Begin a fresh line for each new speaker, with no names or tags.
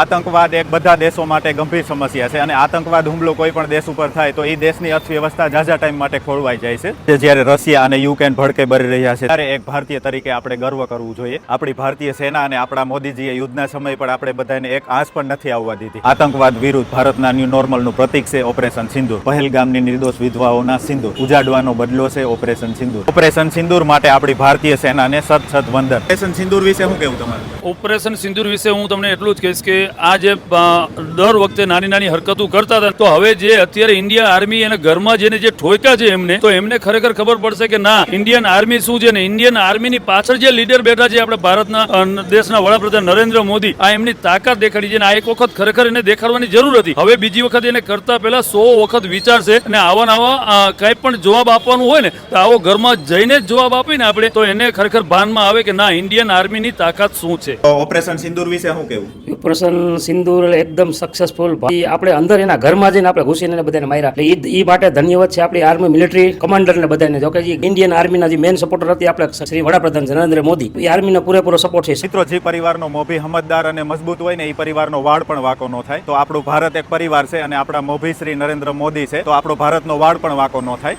આતંકવાદ એક બધા દેશો માટે ગંભીર સમસ્યા છે અને આતંકવાદ હુમલો કોઈ પણ દેશ ઉપર થાય તો એ દેશની અર્થવ્યવસ્થા ઝાઝા ટાઈમ માટે ખોરવાઈ જાય છે. જ્યારે રશિયા અને યુક્રેન ભડકે બળી રહ્યા છે ત્યારે એક ભારતીય તરીકે આપણે ગર્વ કરવું જોઈએ. આપણી ભારતીય સેના અને આપણા મોદીજીએ યુદ્ધના સમય પર આપણે બધાને એક આંચ પણ નથી આવવા દીધી. આતંકવાદ વિરુદ્ધ ભારતના ન્યૂ નોર્મલનું પ્રતીક છે ઓપરેશન સિંદૂર. પહેલગામની નિર્દોષ વિધવાઓના સિંદૂર ઉજાડવાનો બદલો છે ઓપરેશન સિંદૂર. ઓપરેશન સિંદૂર માટે આપણી ભારતીય સેનાને સત વંદન. ઓપરેશન સિંદૂર વિશે શું કહેવું તમારું?
ઓપરેશન સિંદૂર વિશે હું તમને એટલું જ કહીશ કે આ જે દર વખતે નાની નાની હરકતો કરતા હતા તો હવે જે અત્યારે ઇન્ડિયન આર્મી અને ઘરમાં જેને જે ઠોક્યા છે એમને ખરેખર ખબર પડશે કે ના ઇન્ડિયન આર્મી શું છે ને ઇન્ડિયન આર્મીની પાછળ જે લીડર બેઠા છે આપણે ભારતના દેશના વડાપ્રધાન નરેન્દ્ર મોદી આ એમની તાકાત દેખાડી છે અને આ એક વખત ખરેખર એને દેખાડવાની જરૂર હતી. હવે બીજી વખત એને કરતા પહેલા 100 વખત વિચારશે અને આવા કઈ પણ જવાબ આપવાનું હોય ને તો આવો ઘરમાં જઈને જ જવાબ આપીને આપણે તો એને ખરેખર ભાનમાં આવે કે ના ઇન્ડિયન આર્મીની તાકાત શું છે.
ઓપરેશન સિંદૂર વિશે શું કહેવું?
ઓપરેશન સિંદૂર એકદમ સક્સેસફુલ. આપણે અંદર એના ઘરમાં જઈને આપણે ઘૂસીને બધાને માર્યા. એટલે એ માટે ધન્યવાદ છે આપણી આર્મી મિલિટરી કમાન્ડરને બધાને. જો કે ઇન્ડિયન આર્મીના જે મેન સપોર્ટર હતી આપણે શ્રી વડાપ્રધાન નરેન્દ્ર મોદી એ આર્મીનો પૂરેપૂરો સપોર્ટ છે.
મિત્રો જે પરિવારનો મોભી સમજદાર અને મજબૂત હોય ને એ પરિવારનો વાળ પણ વાંકો ન થાય. તો આપણું ભારત એક પરિવાર છે અને આપણા મોભી શ્રી નરેન્દ્ર મોદી છે તો આપણો ભારતનો વાળ પણ વાંકો ન થાય.